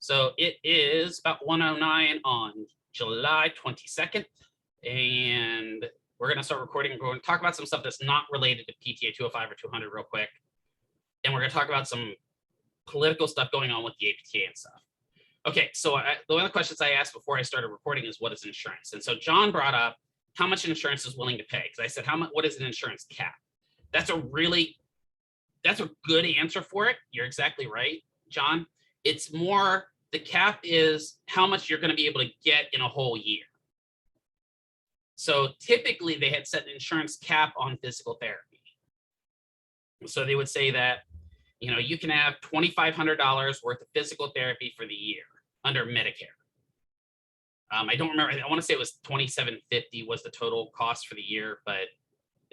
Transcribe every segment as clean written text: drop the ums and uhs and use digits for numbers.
So it is about 1:09 on July 22nd, and we're going to start recording. We're going to talk about some stuff that's not related to PTA 205 or 200 real quick. And we're going to talk about some political stuff going on with the APTA and stuff. Okay, so one of the questions I asked before I started recording is, what is insurance? And so John brought up how much insurance is willing to pay. Because I said, what is an insurance cap? That's a good answer for it. You're exactly right, John. It's more, the cap is how much you're going to be able to get in a whole year. So typically they had set an insurance cap on physical therapy. So they would say that, you can have $2,500 worth of physical therapy for the year under Medicare. I don't remember. I want to say it was $2,750 was the total cost for the year, but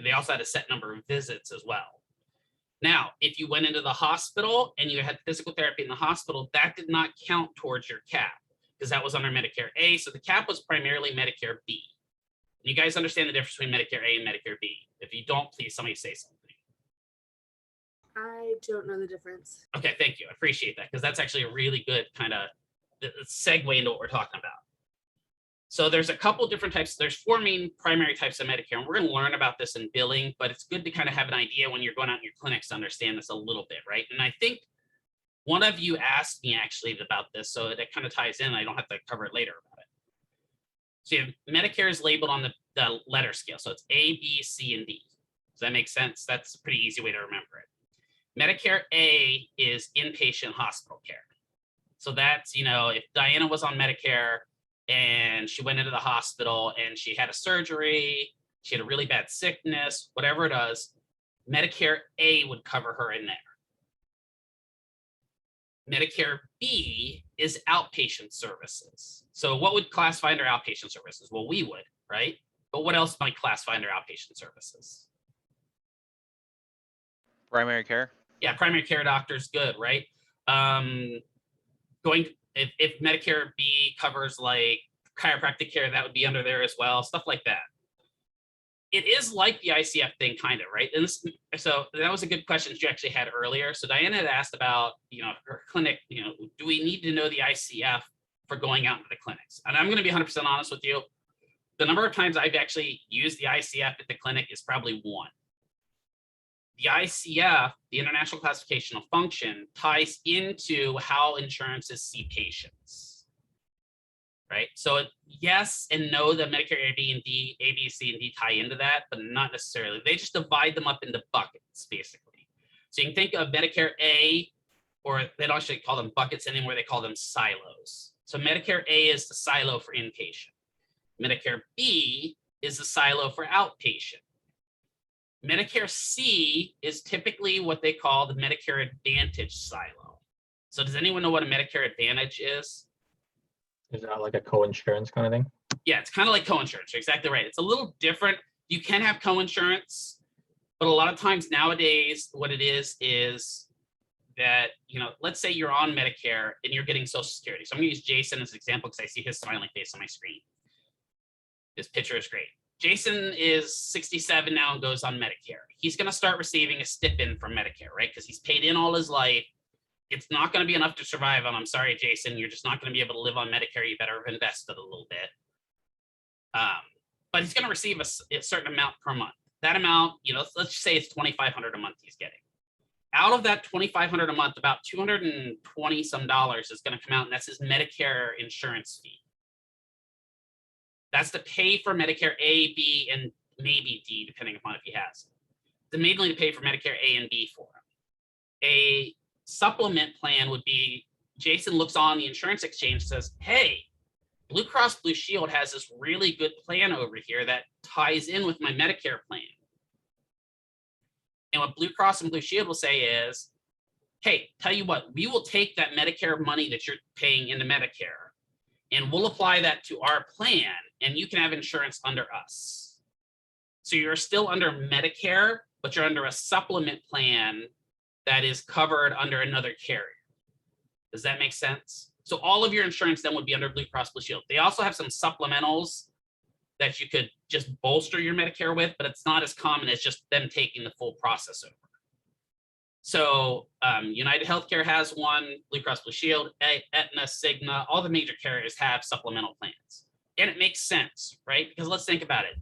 they also had a set number of visits as well. Now, if you went into the hospital and you had physical therapy in the hospital, that did not count towards your cap because that was under Medicare A. So the cap was primarily Medicare B. You guys understand the difference between Medicare A and Medicare B? If you don't, please somebody say something. I don't know the difference. Okay, thank you. I appreciate that because that's actually a really good kind of segue into what we're talking about. So there's a couple different types. There's 4 main primary types of Medicare, and we're going to learn about this in billing, but it's good to kind of have an idea when you're going out in your clinics to understand this a little bit, right? And I think one of you asked me actually about this, so that kind of ties in. I don't have to cover it later about it. So you have Medicare is labeled on the letter scale. So it's A, B, C, and D. Does that make sense? That's a pretty easy way to remember it. Medicare A is inpatient hospital care. So that's, if Diana was on Medicare and she went into the hospital and she had a surgery, she had a really bad sickness, whatever it is, Medicare A would cover her in there. Medicare B is outpatient services. So what would classify under outpatient services? Well, we would, right? But what else might classify under outpatient services? Primary care. Yeah, primary care doctors, good, right? If Medicare B covers like chiropractic care, that would be under there as well, stuff like that. It is like the ICF thing, kind of, right? And so that was a good question you actually had earlier. So Diana had asked about, her clinic, do we need to know the ICF for going out into the clinics? And I'm going to be 100% honest with you. The number of times I've actually used the ICF at the clinic is probably 1. The ICF, the International Classification of Function, ties into how insurances see patients, right? So yes and no, the Medicare A, B, and D, A, B, C, and D tie into that, but not necessarily. They just divide them up into buckets, basically. So you can think of Medicare A, or they don't actually call them buckets anymore, they call them silos. So Medicare A is the silo for inpatient. Medicare B is the silo for outpatient. Medicare C is typically what they call the Medicare Advantage silo. So does anyone know what a Medicare Advantage is? Is that like a co-insurance kind of thing? Yeah, it's kind of like co-insurance. You're exactly right. It's a little different. You can have co-insurance, but a lot of times nowadays what it is that, let's say you're on Medicare and you're getting Social Security. So I'm going to use Jason as an example because I see his smiling face on my screen. This picture is great. Jason is 67 now and goes on Medicare. He's going to start receiving a stipend from Medicare, right? Because he's paid in all his life. It's not going to be enough to survive on. I'm sorry, Jason, you're just not going to be able to live on Medicare. You better invest it a little bit. But he's going to receive a certain amount per month. That amount, let's just say it's $2,500 a month he's getting. Out of that $2,500 a month, about $220 some is going to come out, and that's his Medicare insurance fee. That's to pay for Medicare A, B, and maybe D, depending upon if he has it. Mainly to pay for Medicare A and B for him. A supplement plan would be, Jason looks on the insurance exchange, says, hey, Blue Cross Blue Shield has this really good plan over here that ties in with my Medicare plan. And what Blue Cross and Blue Shield will say is, hey, tell you what, we will take that Medicare money that you're paying into Medicare, and we'll apply that to our plan, and you can have insurance under us. So you're still under Medicare, but you're under a supplement plan that is covered under another carrier. Does that make sense? So all of your insurance then would be under Blue Cross Blue Shield. They also have some supplementals that you could just bolster your Medicare with, but it's not as common as just them taking the full process over. So United Healthcare has one, Blue Cross Blue Shield, Aetna, Cigna, all the major carriers have supplemental plans. And it makes sense, right? Because let's think about it.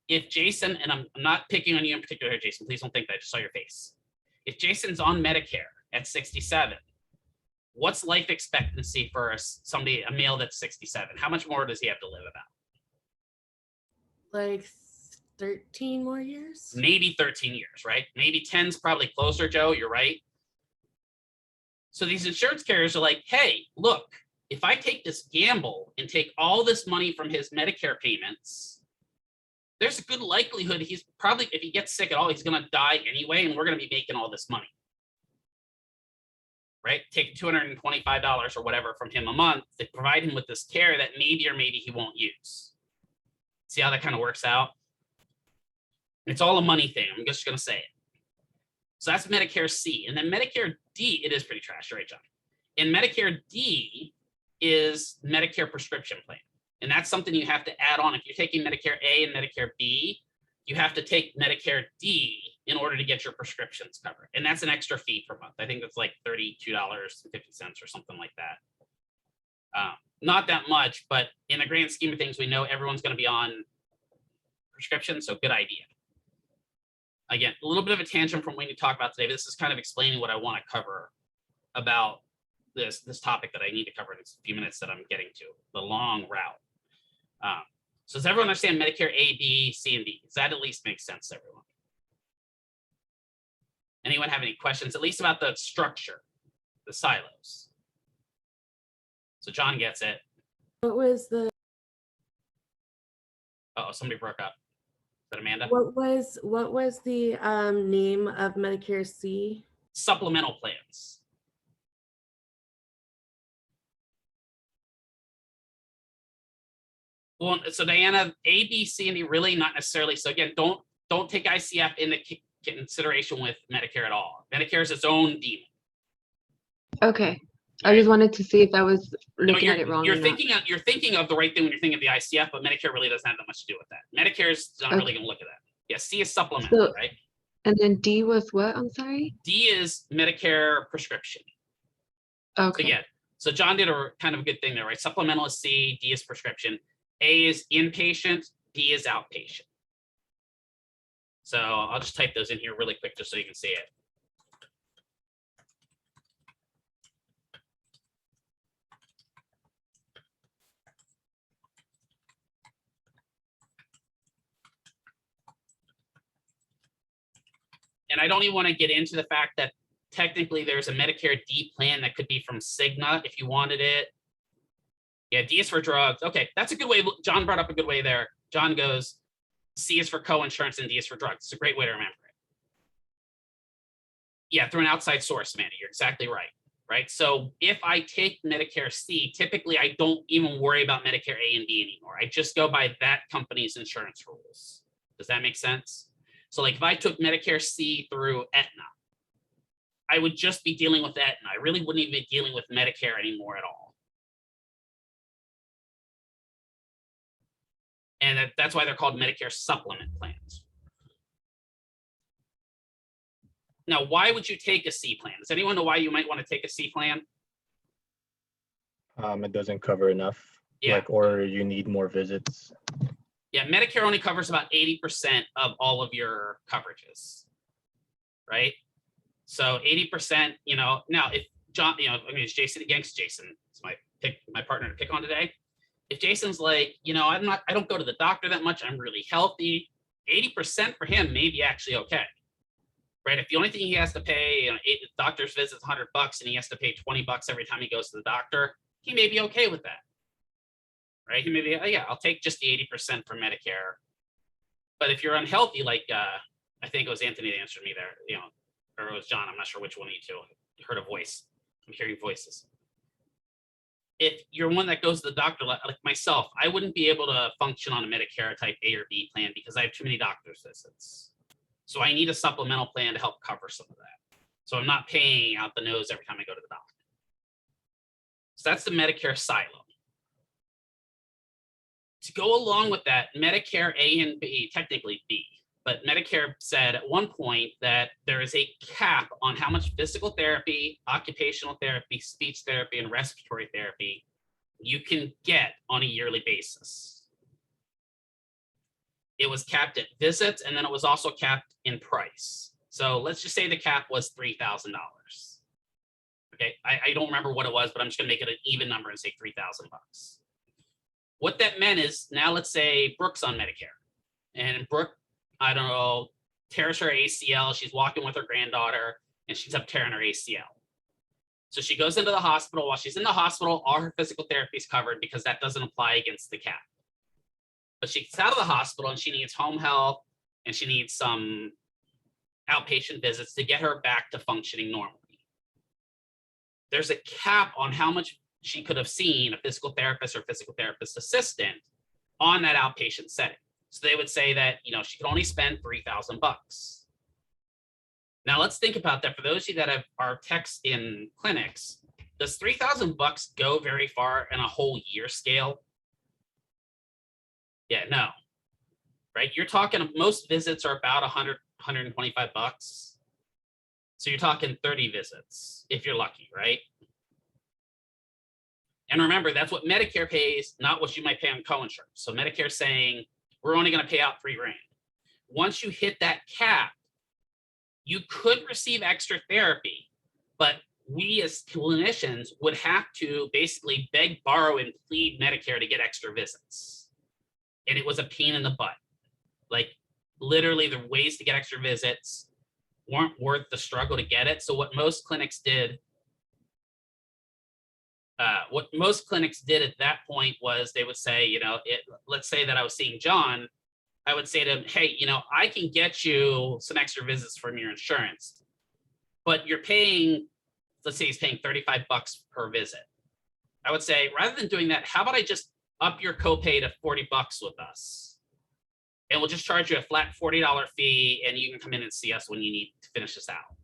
If Jason, and I'm not picking on you in particular here, Jason, please don't think that, I just saw your face. If Jason's on Medicare at 67, what's life expectancy for a male that's 67? How much more does he have to live about? Like 13 more years? Maybe 13 years, right? Maybe 10's probably closer, Joe, you're right. So these insurance carriers are like, hey, look, if I take this gamble and take all this money from his Medicare payments, there's a good likelihood he's probably, if he gets sick at all, he's going to die anyway, and we're going to be making all this money. Right? Take $225 or whatever from him a month to provide him with this care that maybe or maybe he won't use. See how that kind of works out? It's all a money thing. I'm just going to say it. So that's Medicare C. And then Medicare D, it is pretty trash, right, John? And Medicare D is Medicare prescription plan. And that's something you have to add on. If you're taking Medicare A and Medicare B, you have to take Medicare D in order to get your prescriptions covered. And that's an extra fee per month. I think it's like $32.50 or something like that. Not that much, but in the grand scheme of things, we know everyone's going to be on prescription, so good idea. Again, a little bit of a tangent from what we talk about today, but this is kind of explaining what I want to cover about this topic that I need to cover in a few minutes that I'm getting to, the long route. So does everyone understand Medicare A, B, C, and D? Does that at least make sense to everyone? Anyone have any questions, at least about the structure, the silos? So John gets it. What was the Oh, somebody broke up. Is that Amanda? what was the name of Medicare C? Supplemental plans. Well, so Diana, A, B, C, and D really not necessarily. So again, don't take ICF into consideration with Medicare at all. Medicare is its own demon. Okay. I just wanted to see if I was No, looking at it wrong. you're or not. thinking of the right thing when you're thinking of the ICF, but Medicare really doesn't have that much to do with that. Medicare is not really going to look at that. Yeah, C is supplemental, So- right? And then D was what? I'm sorry. D is Medicare prescription. Okay. So yeah, so John did a kind of a good thing there, right? Supplemental is C, D is prescription, A is inpatient, D is outpatient. So I'll just type those in here really quick just so you can see it. And I don't even want to get into the fact that technically there's a Medicare D plan that could be from Cigna if you wanted it. Yeah, D is for drugs. Okay, that's a good way. John brought up a good way there. John goes, C is for co-insurance and D is for drugs. It's a great way to remember it. Yeah, through an outside source, Mandy, you're exactly right. Right. So if I take Medicare C, typically I don't even worry about Medicare A and B anymore. I just go by that company's insurance rules. Does that make sense? So like if I took Medicare C through Aetna, I would just be dealing with Aetna. I really wouldn't even be dealing with Medicare anymore at all. And that's why they're called Medicare supplement plans. Now, why would you take a C plan? Does anyone know why you might want to take a C plan? It doesn't cover enough. Yeah. Like, or you need more visits. Yeah, Medicare only covers about 80% of all of your coverages, right? So 80%, now if John, I mean, it's Jason again, because Jason is my partner to pick on today. If Jason's like, I don't go to the doctor that much, I'm really healthy, 80% for him may be actually okay, right? If the only thing he has to pay, doctor's visit's $100 and he has to pay $20 every time he goes to the doctor, he may be okay with that. Right? He may be, yeah, I'll take just the 80% for Medicare. But if you're unhealthy, like I think it was Anthony that answered me there, or it was John, I'm not sure which one of you two. I heard a voice. I'm hearing voices. If you're one that goes to the doctor, like myself, I wouldn't be able to function on a Medicare type A or B plan because I have too many doctor's visits. So I need a supplemental plan to help cover some of that. So I'm not paying out the nose every time I go to the doctor. So that's the Medicare silo. To go along with that, Medicare A and B, technically B, but Medicare said at one point that there is a cap on how much physical therapy, occupational therapy, speech therapy, and respiratory therapy you can get on a yearly basis. It was capped at visits, and then it was also capped in price. So let's just say the cap was $3,000. Okay, I don't remember what it was, but I'm just gonna make it an even number and say 3,000 bucks. What that meant is, now let's say Brooke's on Medicare, and Brooke, I don't know, tears her ACL. She's walking with her granddaughter, and she's up tearing her ACL. So she goes into the hospital. While she's in the hospital, all her physical therapy is covered because that doesn't apply against the cap. But she gets out of the hospital and she needs home health and she needs some outpatient visits to get her back to functioning normally. There's a cap on how much she could have seen a physical therapist or physical therapist assistant on that outpatient setting. So they would say that, you know, she could only spend 3,000 bucks. Now let's think about that. For those of you that are techs in clinics, does 3,000 bucks go very far in a whole year scale? Yeah, no, right? You're talking, most visits are about 100, 125 bucks. So you're talking 30 visits if you're lucky, right? And remember, that's what Medicare pays, not what you might pay on coinsurance. So Medicare's saying, we're only going to pay out $3 grand. Once you hit that cap, you could receive extra therapy, but we as clinicians would have to basically beg, borrow, and plead Medicare to get extra visits. And it was a pain in the butt. Like, literally, the ways to get extra visits weren't worth the struggle to get it. So what most clinics did, at that point was they would say, you know, let's say that I was seeing John, I would say to him, hey, you know, I can get you some extra visits from your insurance, but you're paying, let's say he's paying 35 bucks per visit. I would say, rather than doing that, how about I just up your copay to 40 bucks with us? And we'll just charge you a flat $40 fee and you can come in and see us when you need to finish this out.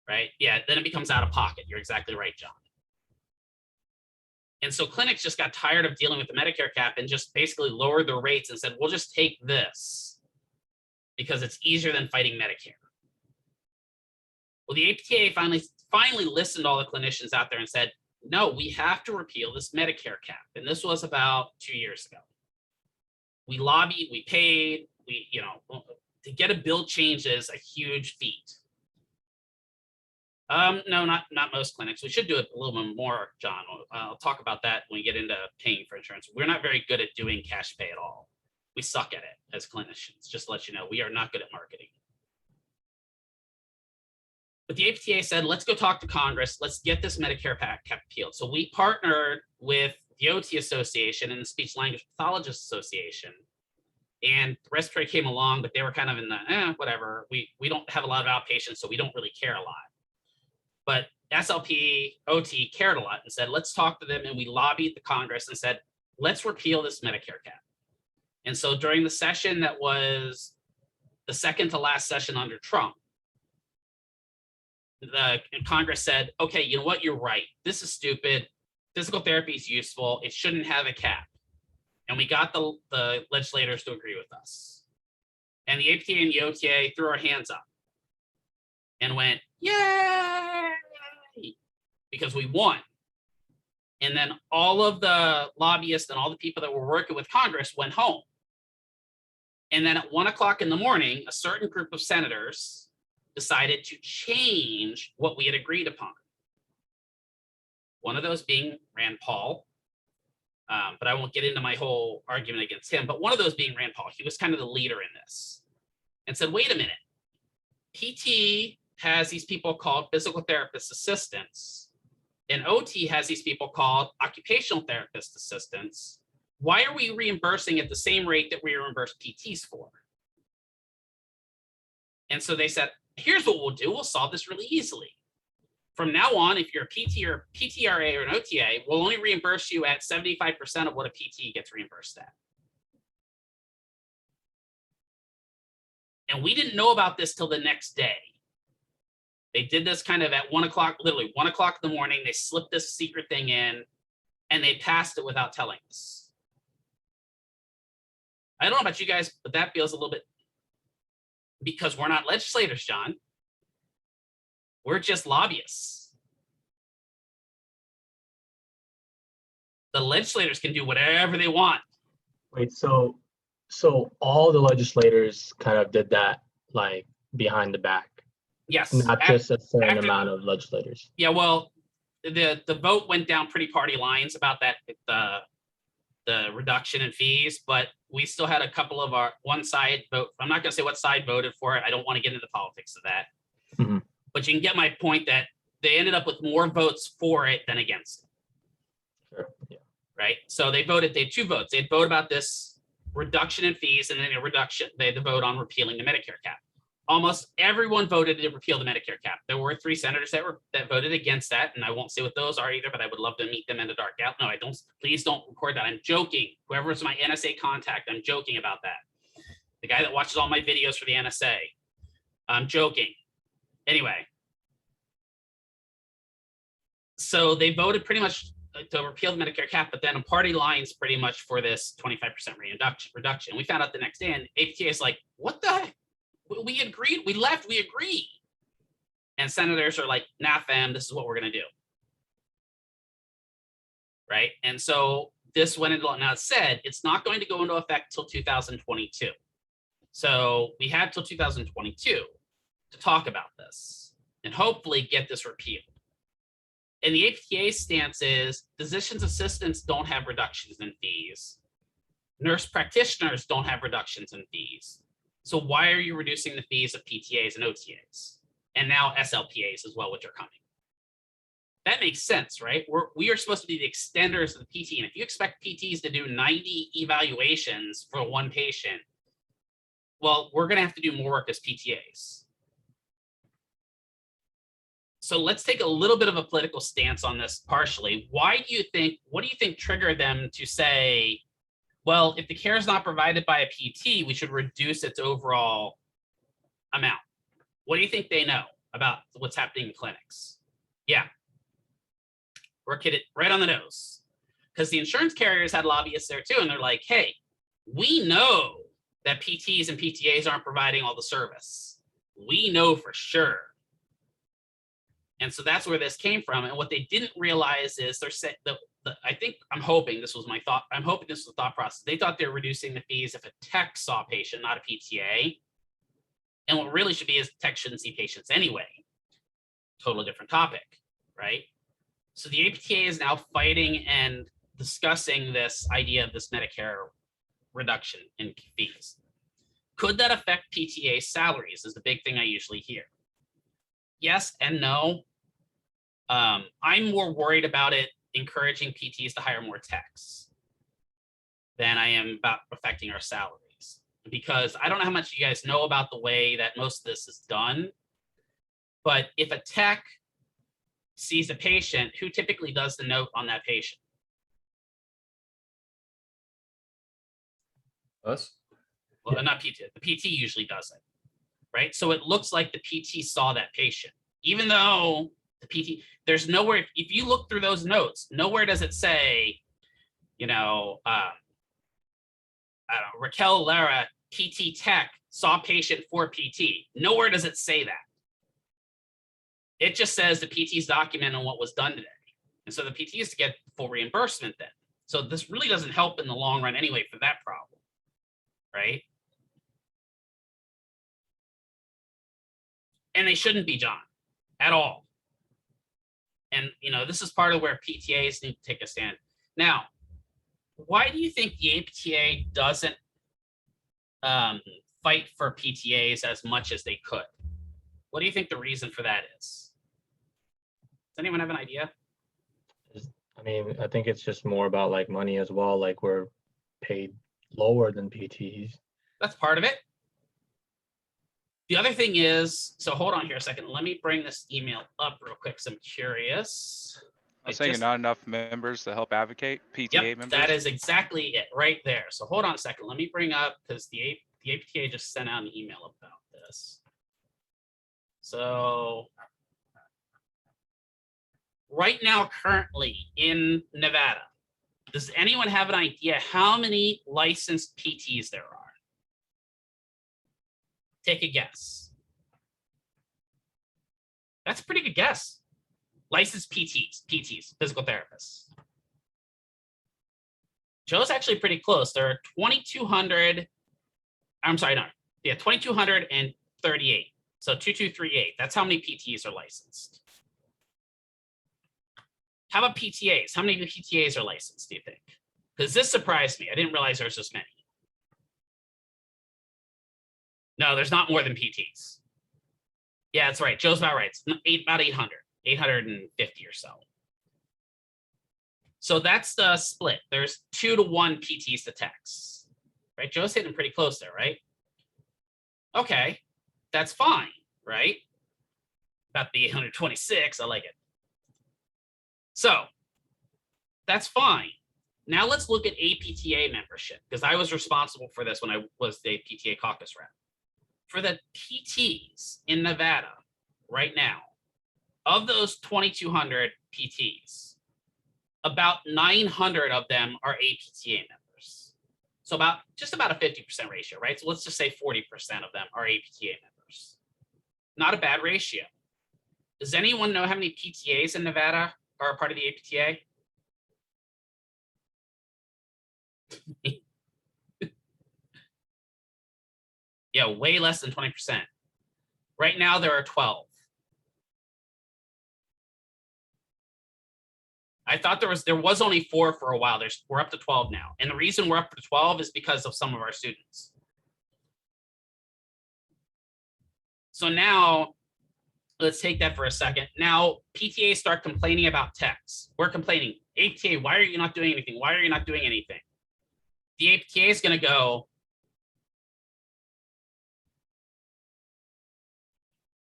Right? Yeah, then it becomes out of pocket. You're exactly right, John. And so clinics just got tired of dealing with the Medicare cap and just basically lowered their rates and said, we'll just take this because it's easier than fighting Medicare. Well, the APTA finally listened to all the clinicians out there and said, no, we have to repeal this Medicare cap. And this was about 2 years ago. We lobbied, we paid, you know, to get a bill changed is a huge feat. No, not most clinics. We should do it a little bit more, John. I'll talk about that when we get into paying for insurance. We're not very good at doing cash pay at all. We suck at it as clinicians. Just to let you know, we are not good at marketing. But the APTA said, let's go talk to Congress. Let's get this Medicare cap appealed. So we partnered with the OT Association and the Speech Language Pathologists Association. And respiratory came along, but they were kind of in the, whatever. We don't have a lot of outpatients, so we don't really care a lot. But SLP OT cared a lot and said, let's talk to them. And we lobbied the Congress and said, let's repeal this Medicare cap. And so during the session that was the second to last session under Trump, the Congress said, okay, you know what? You're right. This is stupid. Physical therapy is useful. It shouldn't have a cap. And we got the legislators to agree with us. And the APTA and the OTA threw our hands up and went, yay, because we won. And then all of the lobbyists and all the people that were working with Congress went home. And then at 1 o'clock in the morning, a certain group of senators decided to change what we had agreed upon. One of those being Rand Paul, but I won't get into my whole argument against him, but one of those being Rand Paul. He was kind of the leader in this and said, wait a minute, PT has these people called physical therapist assistants, and OT has these people called occupational therapist assistants. Why are we reimbursing at the same rate that we reimburse PTs for? And so they said, here's what we'll do. We'll solve this really easily. From now on, if you're a PT or PTRA or an OTA, we'll only reimburse you at 75% of what a PT gets reimbursed at. And we didn't know about this till the next day. They did this kind of at 1 o'clock, literally 1 o'clock in the morning. They slipped this secret thing in and they passed it without telling us. I don't know about you guys, but that feels a little bit Because we're not legislators, John. We're just lobbyists. The legislators can do whatever they want. Wait, so all the legislators kind of did that like behind the back, Yes. not just a certain after- amount of legislators. Yeah, well, the vote went down pretty party lines about that, the reduction in fees, but we still had a couple of our one side vote. I'm not gonna say what side voted for it. I don't want to get into politics of that. Mhm. But you can get my point that they ended up with more votes for it than against it, Sure. Yeah. right? So they had two votes. They'd vote about this reduction in fees and then they had to vote on repealing the Medicare cap. Almost everyone voted to repeal the Medicare cap. There were 3 senators that voted against that, and I won't say what those are either, but I would love to meet them in the dark out. No, I don't. Please don't record that. I'm joking. Whoever's my NSA contact, I'm joking about that. The guy that watches all my videos for the NSA. I'm joking. Anyway. So they voted pretty much to repeal the Medicare cap, but then on party lines pretty much for this 25% reduction. We found out the next day, and APTA is like, what the heck? We agreed, we left, we agree. And senators are like, nah, fam, this is what we're gonna do. Right? And so this went into, now it said, it's not going to go into effect till 2022. So we had till 2022 to talk about this and hopefully get this repealed. And the APTA stance is physician's assistants don't have reductions in fees. Nurse practitioners don't have reductions in fees. So why are you reducing the fees of PTAs and OTAs? And now SLPAs as well, which are coming. That makes sense, right? We are supposed to be the extenders of the PT. And if you expect PTs to do 90 evaluations for one patient, well, we're going to have to do more work as PTAs. So let's take a little bit of a political stance on this partially. What do you think triggered them to say, well, if the care is not provided by a PT, we should reduce its overall amount? What do you think they know about what's happening in clinics? Yeah, we're kidding right on the nose. Because the insurance carriers had lobbyists there too, and they're like, hey, we know that PTs and PTAs aren't providing all the service. We know for sure. And so that's where this came from. And what they didn't realize is I'm hoping this was my thought. I'm hoping this was the thought process. They thought they were reducing the fees if a tech saw a patient, not a PTA. And what really should be is tech shouldn't see patients anyway. Totally different topic, right? So the APTA is now fighting and discussing this idea of this Medicare reduction in fees. Could that affect PTA salaries is the big thing I usually hear. Yes and no. I'm more worried about it encouraging PTs to hire more techs than I am about affecting our salaries. Because I don't know how much you guys know about the way that most of this is done, but if a tech sees a patient, who typically does the note on that patient? Us? Well, not PT, the PT usually does it, right? So it looks like the PT saw that patient, even though the PT, there's nowhere, if you look through those notes, nowhere does it say, you know, I don't know, Raquel Lara, PT tech, saw patient for PT. Nowhere does it say that. It just says the PT's document on what was done today. And so the PT is to get full reimbursement then. So this really doesn't help in the long run anyway for that problem, right? And they shouldn't be, John, at all. And, you know, this is part of where PTAs need to take a stand. Now, why do you think the APTA doesn't fight for PTAs as much as they could? What do you think the reason for that is? Does anyone have an idea? I mean, I think it's just more about like money as well. Like we're paid lower than PTs. That's part of it. The other thing is, so hold on here a second. Let me bring this email up real quick because I'm curious. I was saying not enough members to help advocate, PTA Yep, members. that is exactly it right there. So hold on a second. Let me bring up, because the APTA just sent out an email about this. So right now, currently in Nevada, does anyone have an idea how many licensed PTs there are? Take a guess. That's a pretty good guess. Licensed PTs, physical therapists. Joe's actually pretty close. There are 2,200. I'm sorry, no. Yeah, 2,238. So 2,238. That's how many PTs are licensed. How about PTAs? How many PTAs are licensed, do you think? Because this surprised me. I didn't realize there's this many. No, there's not more than PTs. Yeah, that's right. Joe's about right. It's about 800, 850 or so. So that's the split. There's 2 to 1 PTs to techs, right? Joe's hitting pretty close there, right? Okay, that's fine, right? About the 826, I like it. So that's fine. Now let's look at APTA membership, because I was responsible for this when I was the PTA caucus rep. For the PTs in Nevada right now, of those 2,200 PTs, about 900 of them are APTA members. So just about a 50% ratio, right? So let's just say 40% of them are APTA members. Not a bad ratio. Does anyone know how many PTAs in Nevada are a part of the APTA? Yeah, way less than 20%. Right now, there are 12. I thought there was only 4 for a while. We're up to 12 now. And the reason we're up to 12 is because of some of our students. So now, let's take that for a second. Now, PTAs start complaining about techs. We're complaining, APTA, why are you not doing anything? Why are you not doing anything? The APTA is going to go,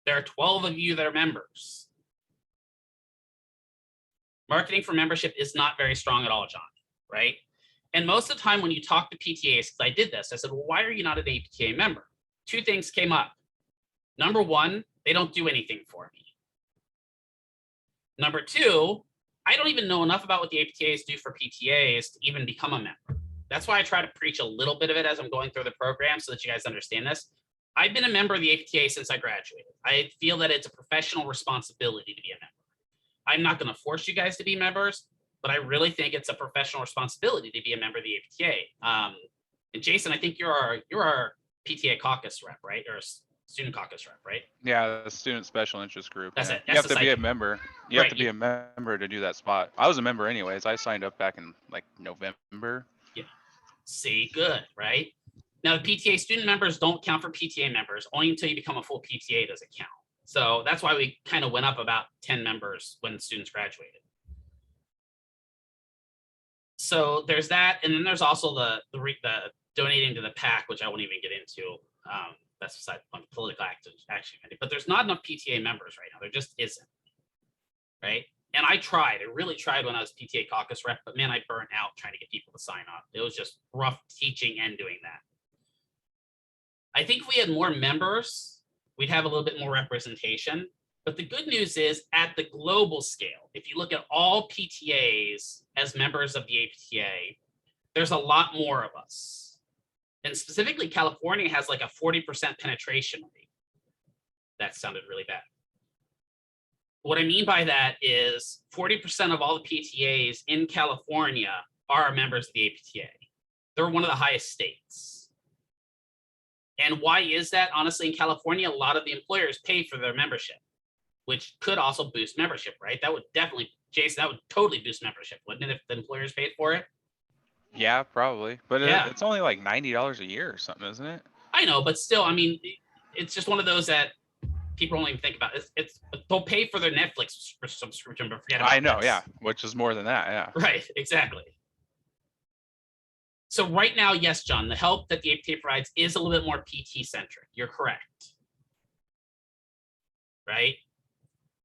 there are 12 of you that are members. Marketing for membership is not very strong at all, John, right? And most of the time when you talk to PTAs, because I did this, I said, well, why are you not an APTA member? 2 things came up. Number 1, they don't do anything for me. Number 2, I don't even know enough about what the APTAs do for PTAs to even become a member. That's why I try to preach a little bit of it as I'm going through the program so that you guys understand this. I've been a member of the APTA since I graduated. I feel that it's a professional responsibility to be a member. I'm not going to force you guys to be members, but I really think it's a professional responsibility to be a member of the APTA. And Jason, I think you're our PTA caucus rep, right? Or student caucus rep, right? Yeah, the student special interest group. That's yeah. it. You have to be a SSIG. member. You have Right, to be a member to do that spot. I was a member anyways. I signed up back in like November. See, good, right? Now, the PTA student members don't count for PTA members. Only until you become a full PTA does it count. So that's why we kind of went up about 10 members when students graduated. So there's that. And then there's also the donating to the PAC, which I won't even get into. That's beside the political action committee. But there's not enough PTA members right now. There just isn't, right? And I really tried when I was PTA caucus rep, but man, I burnt out trying to get people to sign up. It was just rough teaching and doing that. I think if we had more members, we'd have a little bit more representation. But the good news is at the global scale, if you look at all PTAs as members of the APTA, there's a lot more of us. And specifically, California has like a 40% penetration rate. That sounded really bad. What I mean by that is 40% of all the PTAs in California are members of the APTA. They're one of the highest states. And why is that? Honestly, in California, a lot of the employers pay for their membership, which could also boost membership, right? That would definitely, Jason, that would totally boost membership, wouldn't it, if the employers paid for it? Yeah, probably. But Yeah. it's only like $90 a year or something, isn't it? I know, but still, I mean, it's just one of those that people don't even think about. They'll pay for their Netflix subscription, but forget about I know, this. yeah, which is more than that, yeah. Right, exactly. So right now, yes, John, the help that the APTA provides is a little bit more PT centric. You're correct. Right?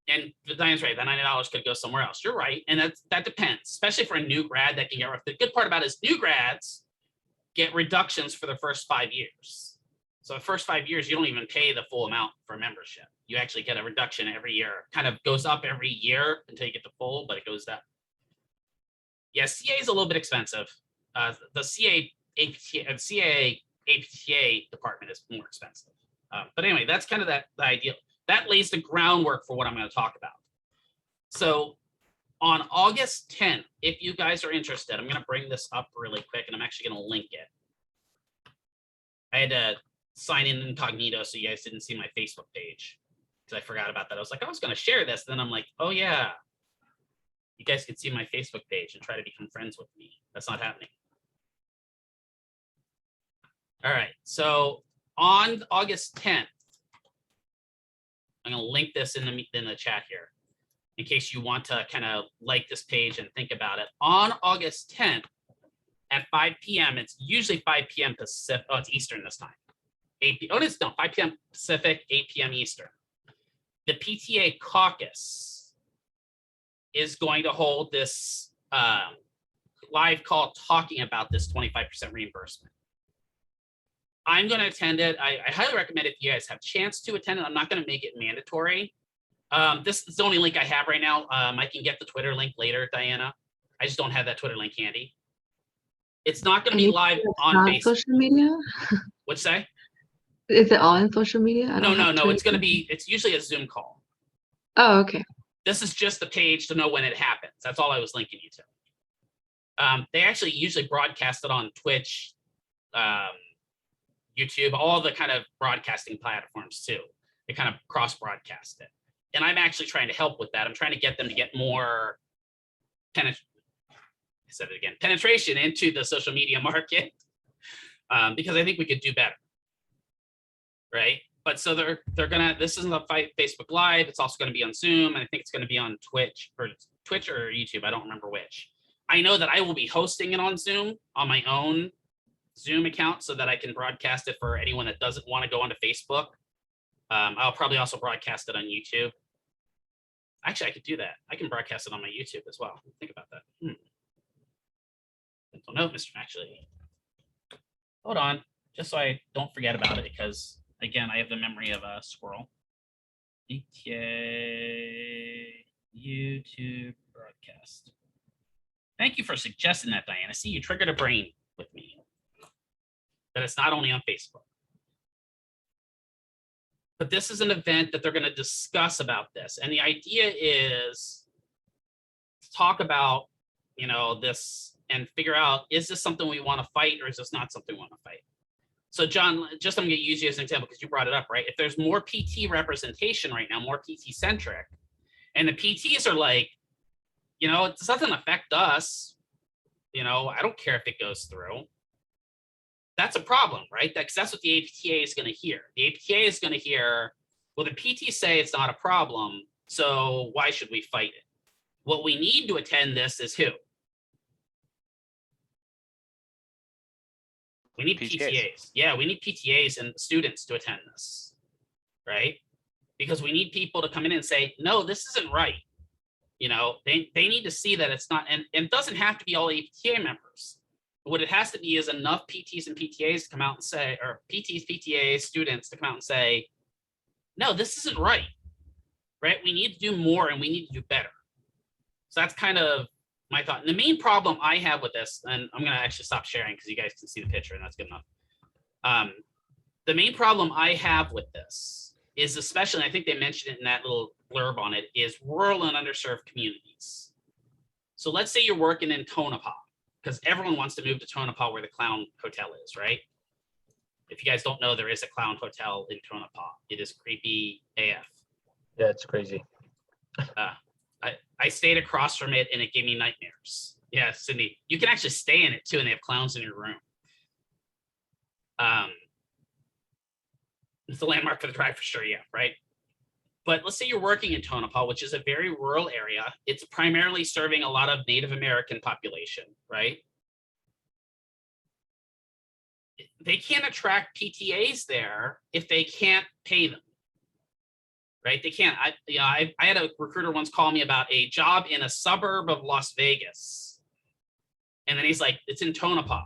And Diane's right, that $90 could go somewhere else. You're right. And that depends, especially for a new grad that can get, the good part about it is new grads get reductions for the first 5 years. So the first 5 years, you don't even pay the full amount for membership. You actually get a reduction every year. Kind of goes up every year until you get the full, but it goes down. Yeah, CA is a little bit expensive. The CA APTA department is more expensive. But anyway, that's kind of the idea. That lays the groundwork for what I'm going to talk about. So on August 10th, if you guys are interested, I'm going to bring this up really quick, and I'm actually going to link it. I had to sign in incognito so you guys didn't see my Facebook page because I forgot about that. I was like, I was going to share this. Then I'm like, oh yeah, you guys can see my Facebook page and try to become friends with me. That's not happening. All right, so on August 10th, I'm going to link this in the chat here in case you want to kind of like this page and think about it. On August 10th at 5 p.m., it's usually 5 p.m. Pacific. Oh, it's Eastern this time. 5 p.m. Pacific, 8 p.m. Eastern. The PTA caucus is going to hold this live call talking about this 25% reimbursement. I'm going to attend it. I highly recommend if you guys have a chance to attend it. I'm not going to make it mandatory. This is the only link I have right now. I can get the Twitter link later, Diana. I just don't have that Twitter link handy. It's not going to be live on Facebook. Social media? What'd you say? Is it all in social media? No. It's going to be, it's usually a Zoom call. Oh, okay. This is just the page to know when it happens. That's all I was linking you to. They actually usually broadcast it on Twitch, YouTube, all the kind of broadcasting platforms too. They kind of cross broadcast it. And I'm actually trying to help with that. I'm trying to get them to get more penetration into the social media market because I think we could do better. Right. But so they're gonna, this isn't a Facebook Live. It's also going to be on Zoom. And I think it's going to be on Twitch or YouTube. I don't remember which. I know that I will be hosting it on Zoom on my own Zoom account so that I can broadcast it for anyone that doesn't want to go onto Facebook. I'll probably also broadcast it on YouTube. Actually, I could do that. I can broadcast it on my YouTube as well. Think about that. Mental note, Mr. Actually. Hold on, just so I don't forget about it, because again, I have the memory of a squirrel. PTA YouTube broadcast. Thank you for suggesting that, Diana. See, you triggered a brain with me. That it's not only on Facebook. But this is an event that they're going to discuss about this. And the idea is to talk about, this and figure out, is this something we want to fight or is this not something we want to fight? So John, just I'm going to use you as an example because you brought it up, right? If there's more PT representation right now, more PT centric, and the PTs are like, it doesn't affect us. I don't care if it goes through. That's a problem, right? Because that's what the APTA is going to hear. The APTA is going to hear, well, the PTs say it's not a problem, so why should we fight it? What we need to attend this is who? We need PTAs. Yeah, we need PTAs and students to attend this, right? Because we need people to come in and say, no, this isn't right. They need to see that it's not, and it doesn't have to be all APTA members. What it has to be is enough PTs and PTAs to come out and say, or PTs, PTAs, students to come out and say, no, this isn't right, right? We need to do more and we need to do better. So that's kind of my thought. And the main problem I have with this, and I'm going to actually stop sharing because you guys can see the picture and that's good enough. The main problem I have with this is, especially, and I think they mentioned it in that little blurb on it, is rural and underserved communities. So let's say you're working in Tonopah, because everyone wants to move to Tonopah where the Clown Hotel is, right? If you guys don't know, there is a Clown Hotel in Tonopah. It is creepy AF. Yeah, it's crazy. I stayed across from it and it gave me nightmares. Yeah, Sydney, you can actually stay in it too, and they have clowns in your room. It's a landmark for the tribe for sure, yeah, right? But let's say you're working in Tonopah, which is a very rural area. It's primarily serving a lot of Native American population, right? They can't attract PTAs there if they can't pay them, right? They can't. I had a recruiter once call me about a job in a suburb of Las Vegas. And then he's like, it's in Tonopah.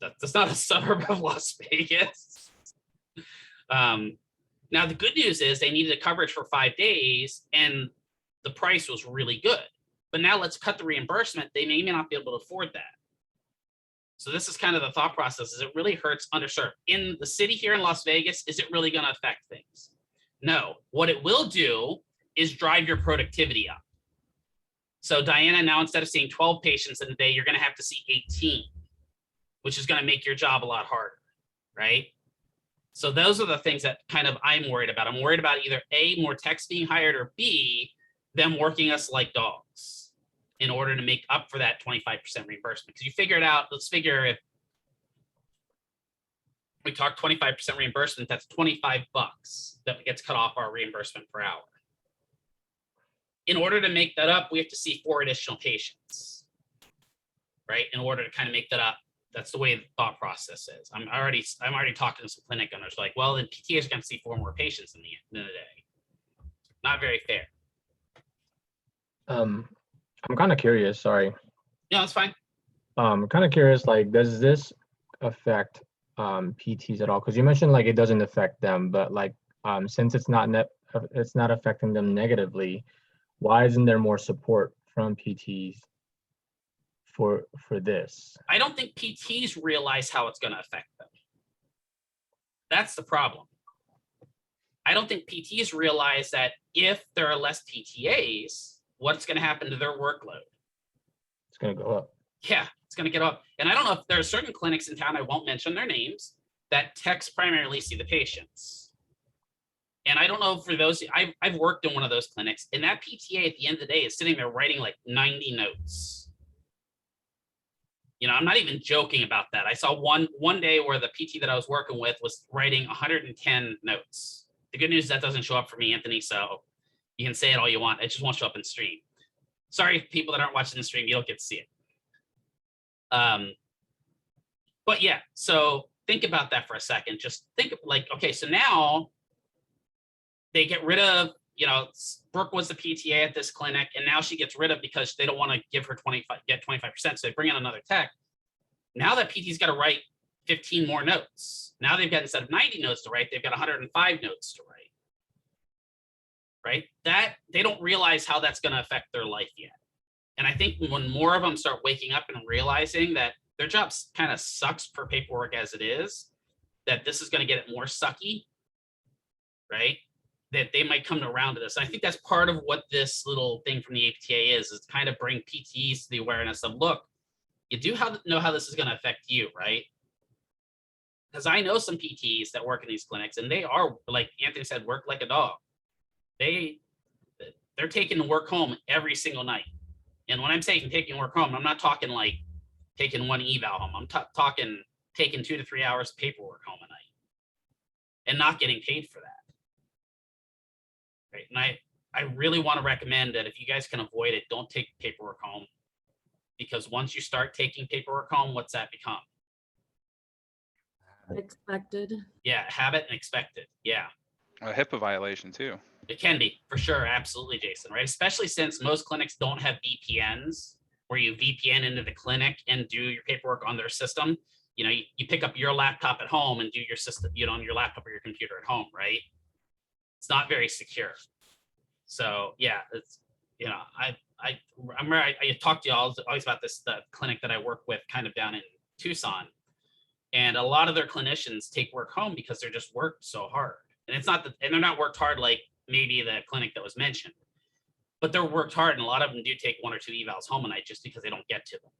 That's not a suburb of Las Vegas. Now, the good news is they needed a coverage for 5 days and the price was really good. But now let's cut the reimbursement. They may not be able to afford that. So this is kind of the thought process, is it really hurts underserved. In the city here in Las Vegas, is it really going to affect things? No. What it will do is drive your productivity up. So Diana, now instead of seeing 12 patients in a day, you're going to have to see 18, which is going to make your job a lot harder, right? So those are the things that kind of I'm worried about. I'm worried about either A, more techs being hired, or B, them working us like dogs in order to make up for that 25% reimbursement. Because you figure it out, let's figure if we talk 25% reimbursement, that's $25 that gets cut off our reimbursement per hour. In order to make that up, we have to see 4 additional patients, right? In order to kind of make that up. That's the way the thought process is. I'm already talking to some clinic owners like, well, then PTA is going to see 4 more patients in the day. Not very fair. I'm kind of curious, sorry. No, it's fine. I'm kind of curious, like, does this affect PTs at all? Because you mentioned like it doesn't affect them, but like since it's not affecting them negatively, why isn't there more support from PTs for this? I don't think PTs realize how it's going to affect them. That's the problem. I don't think PTs realize that if there are less PTAs, what's going to happen to their workload? It's going to go up. Yeah, it's going to get up. And I don't know if there are certain clinics in town, I won't mention their names, that techs primarily see the patients. And I don't know for those, I've worked in one of those clinics, and that PTA at the end of the day is sitting there writing like 90 notes. You know, I'm not even joking about that. I saw one day where the PT that I was working with was writing 110 notes. The good news is that doesn't show up for me, Anthony, so you can say it all you want. It just won't show up in stream. Sorry, people that aren't watching the stream, you don't get to see it. But yeah, so think about that for a second. Just think of like, okay, so now they get rid of, you know, Brooke was the PTA at this clinic, and now she gets rid of because they don't want to give her 25%, so they bring in another tech. Now that PT's got to write 15 more notes. Now they've got, instead of 90 notes to write, they've got 105 notes to write. Right? That they don't realize how that's going to affect their life yet. And I think when more of them start waking up and realizing that their job kind of sucks for paperwork as it is, that this is going to get it more sucky, right? That they might come around to this. I think that's part of what this little thing from the APTA is to kind of bring PTs to the awareness of, look, you do know how this is going to affect you, right? Because I know some PTs that work in these clinics, and they are, like Anthony said, work like a dog. They're taking work home every single night. And when I'm saying taking work home, I'm not talking like taking one eval home. I'm talking taking 2 to 3 hours of paperwork home a night and not getting paid for that. Right? And I really want to recommend that if you guys can avoid it, don't take paperwork home, because once you start taking paperwork home, what's that become? Expected. Yeah, habit and expected. Yeah. A HIPAA violation too. It can be, for sure. Absolutely, Jason, right? Especially since most clinics don't have VPNs where you VPN into the clinic and do your paperwork on their system. You know, you pick up your laptop at home and do your system, you know, on your laptop or your computer at home, right? It's not very secure. So yeah, it's, you know, I remember I talked to you all always about this, the clinic that I work with kind of down in Tucson. And a lot of their clinicians take work home because they're just worked so hard. And it's not that, and they're not worked hard like maybe the clinic that was mentioned, but they're worked hard, and a lot of them do take 1 or 2 evals home a night just because they don't get to them,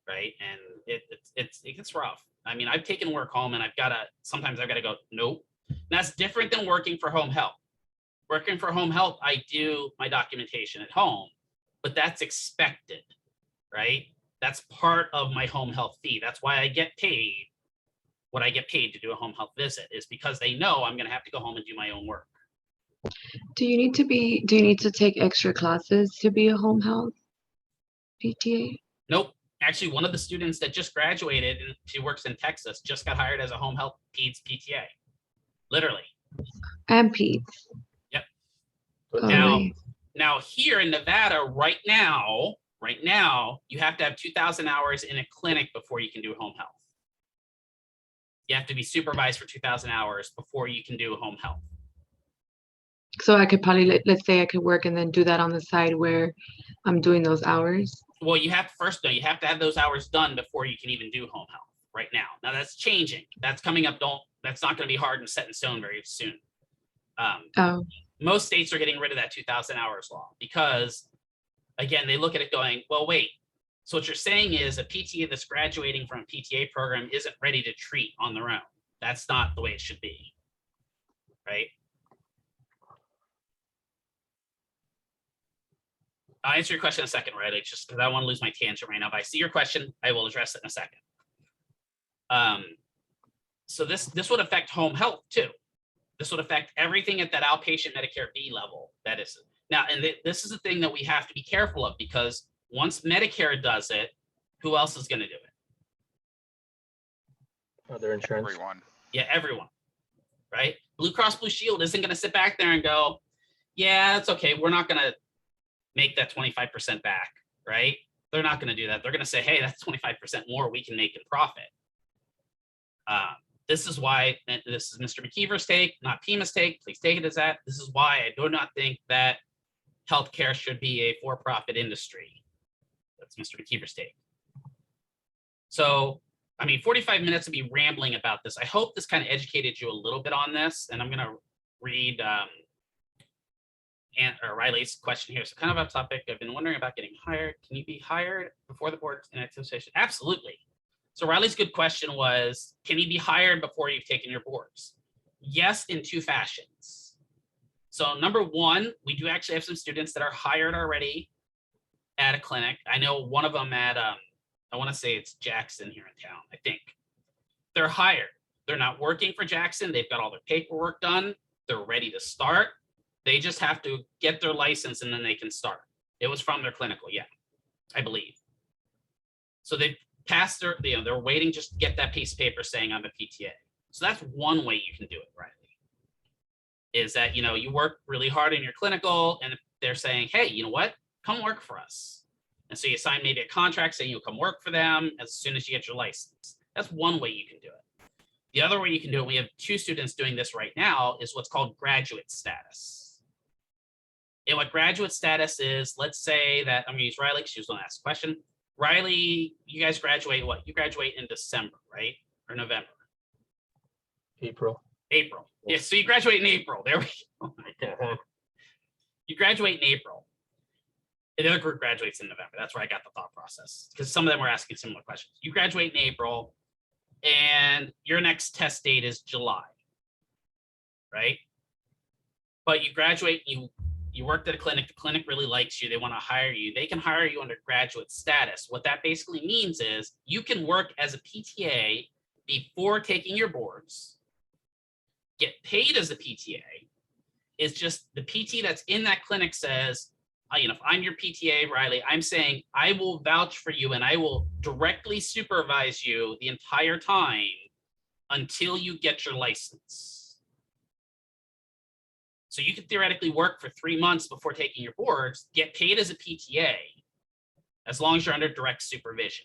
right? And it gets rough. I mean, I've taken work home, and sometimes I've got to go, nope. And that's different than working for home health. Working for home health, I do my documentation at home, but that's expected, right? That's part of my home health fee. That's why I get paid what I get paid to do a home health visit, is because they know I'm going to have to go home and do my own work. Do you need to take extra classes to be a home health PTA? Nope. Actually, one of the students that just graduated, and she works in Texas, just got hired as a home health peds PTA. Literally. And peds. Yep. Oh, Now, nice. now here in Nevada, right now, you have to have 2,000 hours in a clinic before you can do home health. You have to be supervised for 2,000 hours before you can do home health. So I could probably, let's say I could work and then do that on the side where I'm doing those hours. Well, you have to first know, you have to have those hours done before you can even do home health right now. Now that's changing. That's coming up. That's not going to be hard and set in stone very soon. Oh, Most states are getting rid of that 2,000 hours law because, again, they look at it going, well, wait. So what you're saying is a PTA that's graduating from a PTA program isn't ready to treat on their own. That's not the way it should be, right? I'll answer your question in a second, right? It's just because I don't want to lose my tangent right now. But I see your question. I will address it in a second. So this would affect home health too. This would affect everything at that outpatient Medicare B level. That is now, and this is the thing that we have to be careful of, because once Medicare does it, who else is going to do it? Other insurance. Everyone. Yeah, everyone, right? Blue Cross Blue Shield isn't going to sit back there and go, yeah, it's okay. We're not going to make that 25% back, right? They're not going to do that. They're going to say, hey, that's 25% more we can make in profit. This is why, and this is Mr. McKeever's take, not Pima's take. Please take it as that. This is why I do not think that healthcare should be a for-profit industry. That's Mr. McKeever's take. So, I mean, 45 minutes of me rambling about this. I hope this kind of educated you a little bit on this. And I'm going to read Riley's question here. So kind of off topic. I've been wondering about getting hired. Can you be hired before the board in anticipation? Absolutely. So Riley's good question was, can you be hired before you've taken your boards? Yes, in two fashions. So number one, we do actually have some students that are hired already at a clinic. I know one of them at, I want to say it's Jackson here in town, I think. They're hired. They're not working for Jackson. They've got all their paperwork done. They're ready to start. They just have to get their license and then they can start. It was from their clinical, yeah, I believe. So they've passed their, they're waiting just to get that piece of paper saying I'm a PTA. So that's one way you can do it, Riley. Is that, you work really hard in your clinical and they're saying, hey, you know what? Come work for us. And so you sign maybe a contract saying you'll come work for them as soon as you get your license. That's one way you can do it. The other way you can do it, we have two students doing this right now, is what's called graduate status. And what graduate status is, let's say that, I'm going to use Riley because she was going to ask a question. Riley, you guys graduate what? You graduate in December, right? Or November? April. April. Yeah, so you graduate in April. There we go. You graduate in April. And the other group graduates in November. That's where I got the thought process, because some of them were asking similar questions. You graduate in April, and your next test date is July, right? But you graduate, you worked at a clinic, the clinic really likes you, they want to hire you. They can hire you under graduate status. What that basically means is you can work as a PTA before taking your boards, get paid as a PTA. It's just the PT that's in that clinic says, if I'm your PTA, Riley, I'm saying I will vouch for you and I will directly supervise you the entire time until you get your license. So you could theoretically work for 3 months before taking your boards, get paid as a PTA, as long as you're under direct supervision,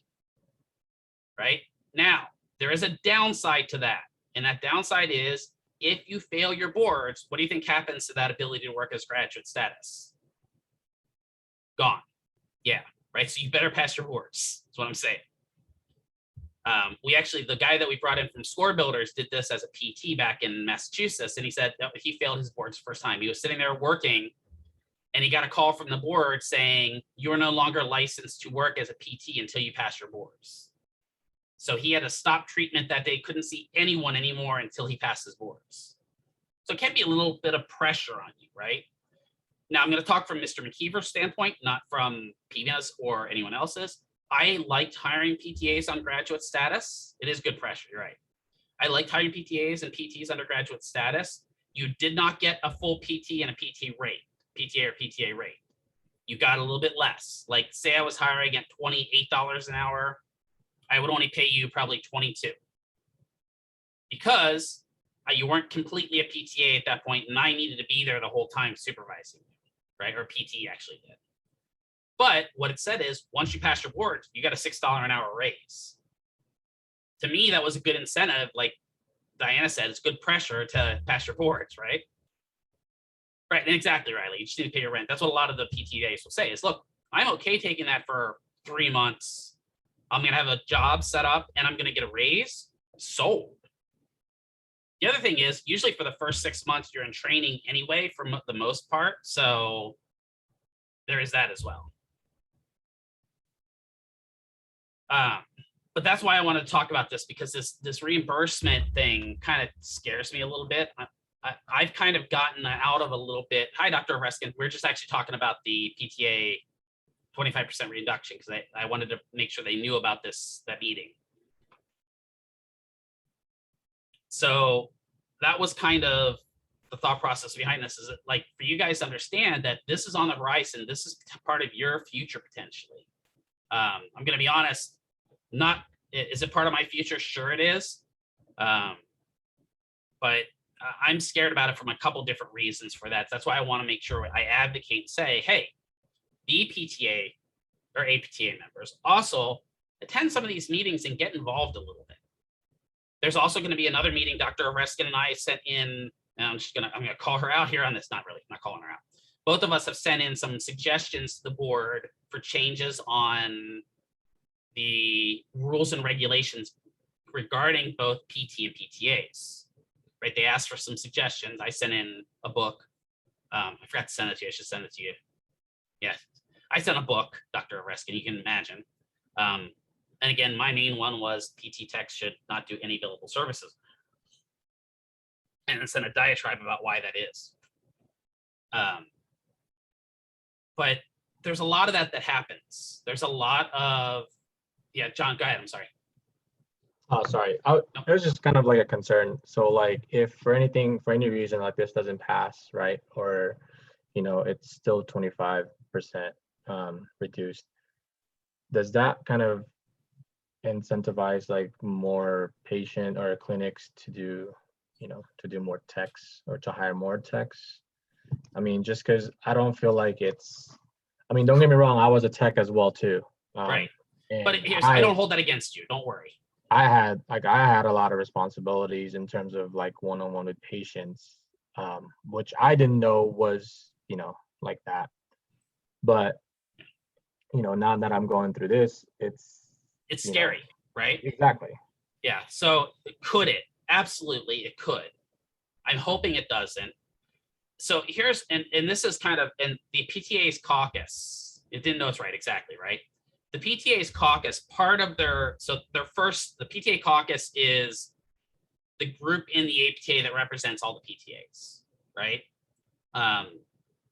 right? Now, there is a downside to that. And that downside is if you fail your boards, what do you think happens to that ability to work as graduate status? Gone. Yeah, right? So you better pass your boards. That's what I'm saying. The guy that we brought in from Score Builders did this as a PT back in Massachusetts. And he said he failed his boards the first time. He was sitting there working and he got a call from the board saying, you're no longer licensed to work as a PT until you pass your boards. So he had to stop treatment that day, couldn't see anyone anymore until he passed his boards. So it can be a little bit of pressure on you, right? Now I'm going to talk from Mr. McKeever's standpoint, not from PBS or anyone else's. I liked hiring PTAs on graduate status. It is good pressure, you're right. I liked hiring PTAs and PTs under graduate status. You did not get a full PT and a PT rate, PTA or PTA rate. You got a little bit less. Like say I was hiring at $28 an hour, I would only pay you probably $22 because you weren't completely a PTA at that point and I needed to be there the whole time supervising you, right? Or PT actually did. But what it said is once you pass your boards, you got a $6 an hour raise. To me, that was a good incentive. Like Diana said, it's good pressure to pass your boards, right? Right, and exactly, Riley. You just need to pay your rent. That's what a lot of the PTAs will say is, look, I'm okay taking that for 3 months, I'm going to have a job set up and I'm going to get a raise. Sold. The other thing is, usually for the first 6 months, you're in training anyway, for the most part. So there is that as well. But that's why I want to talk about this, because this reimbursement thing kind of scares me a little bit. I've kind of gotten out of a little bit. Hi, Dr. Reskin. We're just actually talking about the PTA 25% reduction because I wanted to make sure they knew about that meeting. So that was kind of the thought process behind this, is that, like, for you guys to understand that this is on the horizon. This is part of your future potentially. I'm going to be honest. Is it part of my future? Sure it is. But I'm scared about it from a couple different reasons for that. That's why I want to make sure I advocate and say, hey, be PTA or APTA members. Also, attend some of these meetings and get involved a little bit. There's also going to be another meeting Dr. Oreskin and I sent in, and I'm going to call her out here on this. Not really, I'm not calling her out. Both of us have sent in some suggestions to the board for changes on the rules and regulations regarding both PT and PTAs, right? They asked for some suggestions. I sent in a book. I forgot to send it to you. I should send it to you. Yeah, I sent a book, Dr. Oreskin, you can imagine. And again, my main one was PT techs should not do any billable services. And then sent a diatribe about why that is. But there's a lot of that happens. There's a lot of, yeah, John, go ahead, I'm sorry. Oh, sorry. It was just kind of like a concern. So like if for any reason like this doesn't pass, right? Or, it's still 25% reduced. Does that kind of incentivize like more patient or clinics to do, to do more techs or to hire more techs? I mean, just because I don't feel like don't get me wrong, I was a tech as well too. Right. But I don't hold that against you. Don't worry. I had a lot of responsibilities in terms of like one-on-one with patients, which I didn't know was, like that. But, now that I'm going through this, it's scary, right? Exactly. Yeah. So could it? Absolutely, it could. I'm hoping it doesn't. So here's, and this is kind of, and the PTA's caucus, it didn't know it's right, exactly, right? The PTA's caucus, part of the PTA caucus is the group in the APTA that represents all the PTAs, right?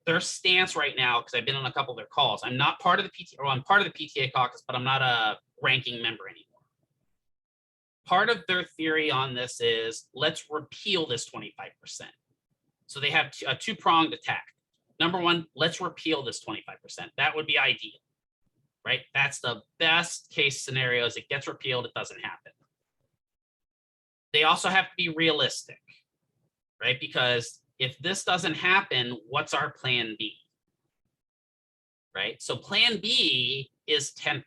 Their stance right now, because I've been on a couple of their calls, I'm not part of the PTA, or I'm part of the PTA caucus, but I'm not a ranking member anymore. Part of their theory on this is, let's repeal this 25%. So they have a two-pronged attack. Number one, let's repeal this 25%. That would be ideal. Right? That's the best case scenario. Is it gets repealed, it doesn't happen. They also have to be realistic, right? Because if this doesn't happen, what's our plan B? Right? So plan B is 10%.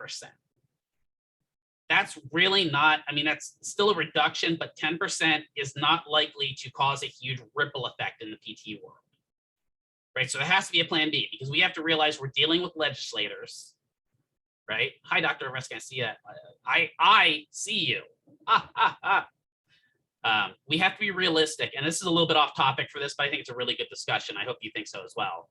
That's really not, that's still a reduction, but 10% is not likely to cause a huge ripple effect in the PT world. Right? So there has to be a plan B, because we have to realize we're dealing with legislators. Right? Hi, Dr. Reskin, I see that. I see you. We have to be realistic, and this is a little bit off topic for this, but I think it's a really good discussion. I hope you think so as well.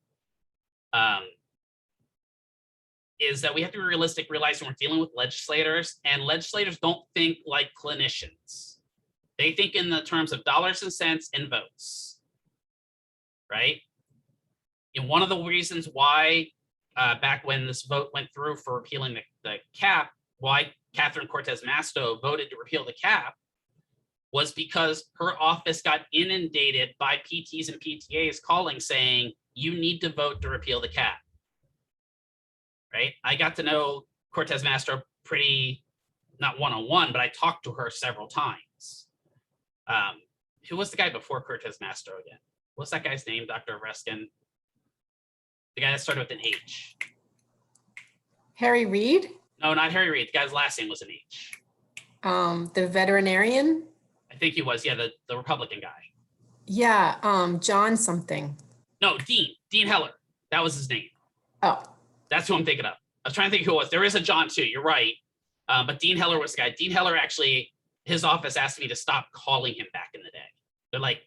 Is that we have to be realistic, realizing we're dealing with legislators, and legislators don't think like clinicians. They think in the terms of dollars and cents and votes. Right? And one of the reasons why back when this vote went through for repealing the cap, why Catherine Cortez Masto voted to repeal the cap was because her office got inundated by PTs and PTAs calling saying, you need to vote to repeal the cap. Right? I got to know Cortez Masto pretty, not one-on-one, but I talked to her several times. Who was the guy before Cortez Masto again? What's that guy's name, Dr. Reskin? The guy that started with an H. Harry Reid? No, not Harry Reid. The guy's last name was an H. The veterinarian? I think he was, yeah, the Republican guy. Yeah, John something. No, Dean Heller. That was his name. Oh, That's who I'm thinking of. I was trying to think who it was. There is a John too. You're right. But Dean Heller was the guy. Dean Heller actually, his office asked me to stop calling him back in the day. They're like,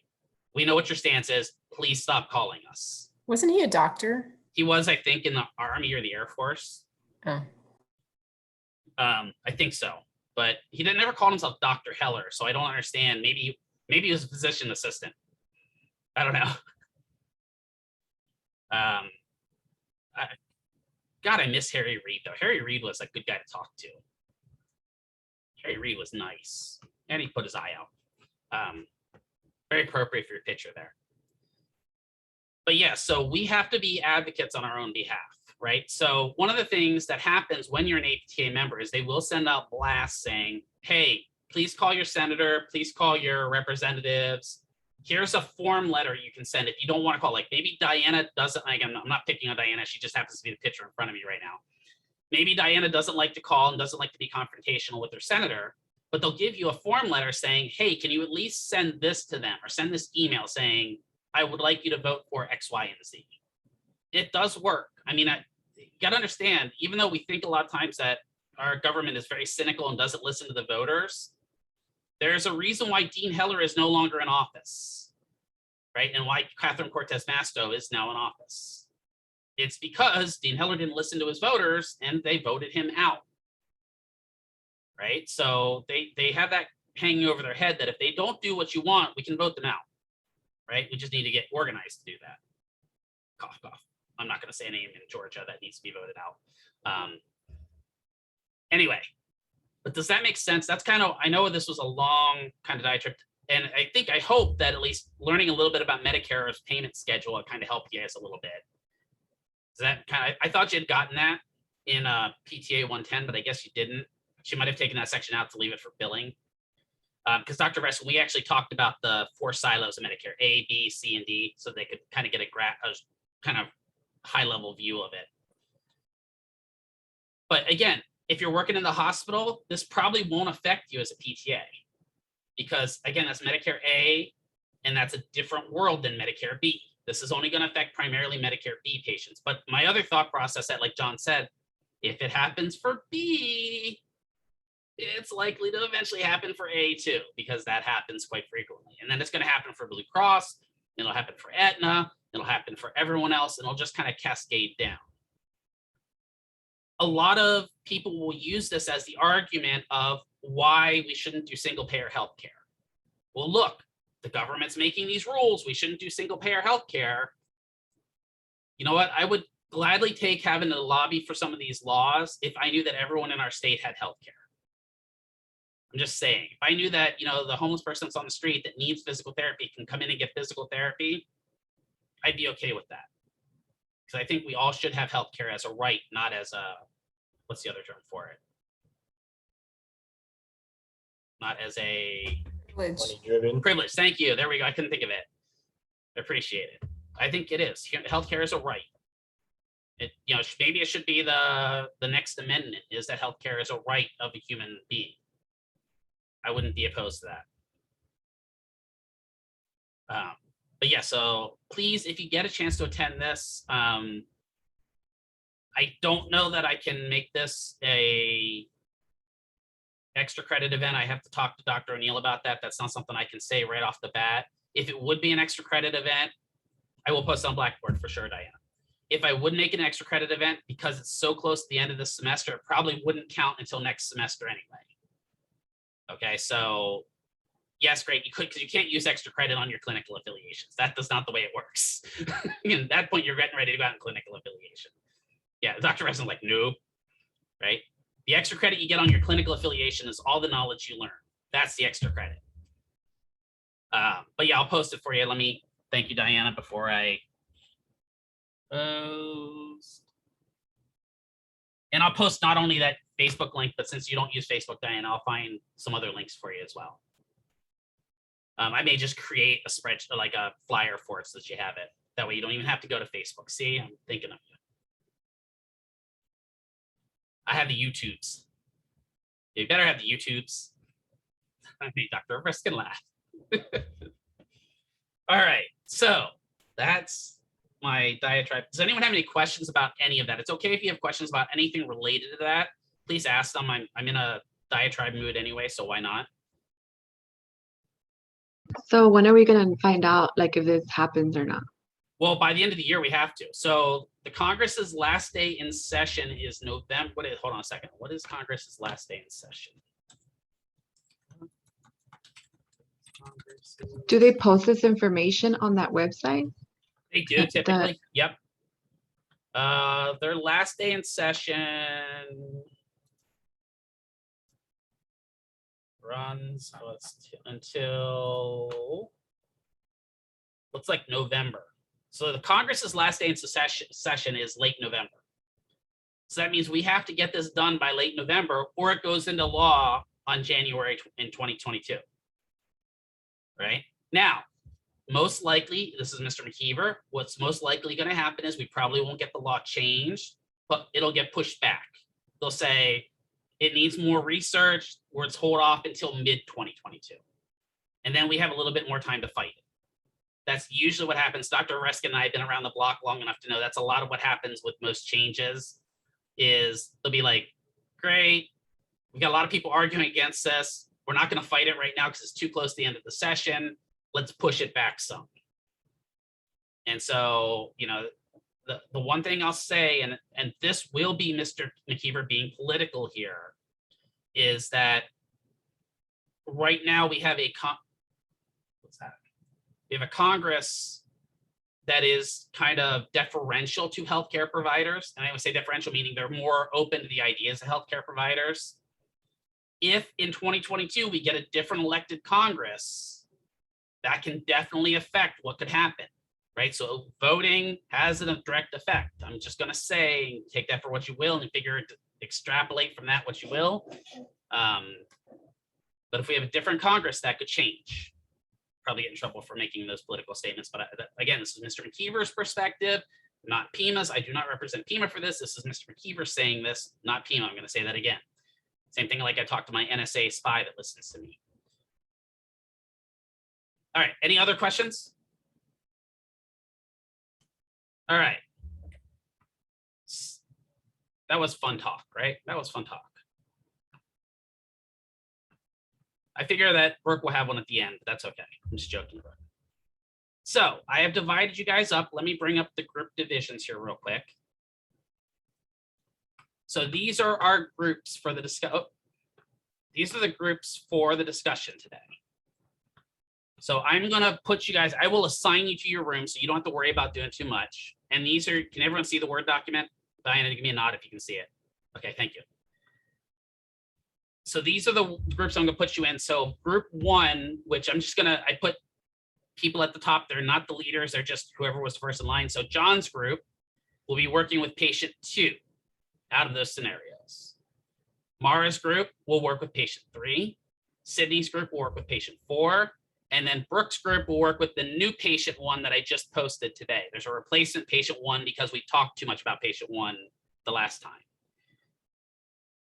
we know what your stance is. Please stop calling us. Wasn't he a doctor? He was, I think, in the Army or the Air Force. Oh, I think so. But he never called himself Dr. Heller, so I don't understand. Maybe he was a physician assistant. I don't know. God, I miss Harry Reid though. Harry Reid was a good guy to talk to. Harry Reid was nice, and he put his eye out. Very appropriate for your picture there. But yeah, so we have to be advocates on our own behalf, right? So one of the things that happens when you're an APTA member is they will send out blasts saying, hey, please call your senator, please call your representatives. Here's a form letter you can send if you don't want to call. Like maybe Diana doesn't, again, I'm not picking on Diana, she just happens to be the picture in front of me right now. Maybe Diana doesn't like to call and doesn't like to be confrontational with her senator, but they'll give you a form letter saying, hey, can you at least send this to them or send this email saying, I would like you to vote for X, Y, and Z. It does work. I mean, you got to understand, even though we think a lot of times that our government is very cynical and doesn't listen to the voters, there's a reason why Dean Heller is no longer in office, right? And why Catherine Cortez Masto is now in office. It's because Dean Heller didn't listen to his voters and they voted him out, right? So they have that hanging over their head that if they don't do what you want, we can vote them out, right? We just need to get organized to do that. Cough, cough. I'm not going to say a name in Georgia that needs to be voted out. Anyway, but does that make sense? That's kind of, I know this was a long kind of diatribe, and I hope that at least learning a little bit about Medicare's payment schedule will kind of help you guys a little bit. Is that kind of, I thought you had gotten that in PTA 110, but I guess you didn't. She might have taken that section out to leave it for billing. Because Dr. Vest, we actually talked about the 4 silos of Medicare, A, B, C, and D, so they could kind of get a kind of high-level view of it. But again, if you're working in the hospital, this probably won't affect you as a PTA. Because again, that's Medicare A, and that's a different world than Medicare B. This is only going to affect primarily Medicare B patients. But my other thought process that, like John said, if it happens for B, it's likely to eventually happen for A too, because that happens quite frequently. And then it's going to happen for Blue Cross, it'll happen for Aetna, it'll happen for everyone else, and it'll just kind of cascade down. A lot of people will use this as the argument of why we shouldn't do single payer healthcare. Well, look, the government's making these rules, we shouldn't do single payer healthcare. You know what? I would gladly take having to lobby for some of these laws if I knew that everyone in our state had healthcare. I'm just saying, if I knew that, you know, the homeless person that's on the street that needs physical therapy can come in and get physical therapy, I'd be okay with that. Because I think we all should have healthcare as a right, not as a, what's the other term for it? Not as a privilege. Money-driven. privilege. Thank you. There we go. I couldn't think of it. I appreciate it. I think it is. Healthcare is a right. It, you know, maybe it should be the next amendment is that healthcare is a right of a human being. I wouldn't be opposed to that. But yeah, so please, if you get a chance to attend this, I don't know that I can make this a extra credit event. I have to talk to Dr. O'Neill about that. That's not something I can say right off the bat. If it would be an extra credit event, I will post on Blackboard for sure, Diana. If I would make an extra credit event, because it's so close to the end of the semester, it probably wouldn't count until next semester anyway. Okay, so yes, great. You could, because you can't use extra credit on your clinical affiliations. That is not the way it works. At that point, you're getting ready to go out in clinical affiliation. Yeah, Dr. Reson's like, no, right? The extra credit you get on your clinical affiliation is all the knowledge you learn. That's the extra credit. But yeah, I'll post it for you. Let me thank you, Diana, before I post. And I'll post not only that Facebook link, but since you don't use Facebook, Diana, I'll find some other links for you as well. I may just create a spreadsheet, like a flyer for it so that you have it. That way you don't even have to go to Facebook. See, I'm thinking of you. I have the YouTubes. You better have the YouTubes. I mean, Dr. Risk can laugh. All right, so that's my diatribe. Does anyone have any questions about any of that? It's okay if you have questions about anything related to that. Please ask them. I'm in a diatribe mood anyway, so why not? So when are we gonna find out like if this happens or not? Well, by the end of the year, we have to. So the Congress's last day in session is November. Hold on a second. What is Congress's last day in session? Do they post this information on that website? They do The- typically. Yep. Their last day in session runs until looks like November. So the Congress's last day in session is late November. So that means we have to get this done by late November, or it goes into law on January in 2022. Right now, most likely, this is Mr. McKeever. What's most likely going to happen is we probably won't get the law changed, but it'll get pushed back. They'll say it needs more research, or it's hold off until mid 2022, and then we have a little bit more time to fight it. That's usually what happens. Dr. Reskin and I have been around the block long enough to know that's a lot of what happens with most changes. Is they'll be like, great, we got a lot of people arguing against this. We're not going to fight it right now because it's too close to the end of the session. Let's push it back some. And so, you know, the one thing I'll say, and this will be Mr. McKeever being political here, is that right now we have we have a Congress that is kind of deferential to healthcare providers. And I would say deferential, meaning they're more open to the ideas of healthcare providers. If in 2022 we get a different elected Congress, that can definitely affect what could happen, right? So voting has a direct effect. I'm just going to say, take that for what you will and figure it, extrapolate from that what you will. But if we have a different Congress, that could change. Probably get in trouble for making those political statements. But again, this is Mr. McKeever's perspective, not PIMA's. I do not represent PIMA for this. This is Mr. McKeever saying this, not PIMA. I'm going to say that again. Same thing like I talked to my NSA spy that listens to me. All right, any other questions? All right. That was fun talk, right? That was fun talk. I figure that Brooke will have one at the end, but that's okay. I'm just joking, Brooke. So I have divided you guys up. Let me bring up the group divisions here real quick. So these are our groups for the discussion. These are the groups for the discussion today. So I'm going to put you guys, I will assign you to your room so you don't have to worry about doing too much. And these are, can everyone see the Word document? Diana, give me a nod if you can see it. Okay, thank you. So these are the groups I'm going to put you in. So group one, which I'm just going to, I put people at the top. They're not the leaders. They're just whoever was first in line. So John's group will be working with patient 2 out of those scenarios. Mara's group will work with patient 3. Sydney's group will work with patient 4. And then Brooke's group will work with the new patient 1 that I just posted today. There's a replacement patient 1 because we talked too much about patient 1 the last time.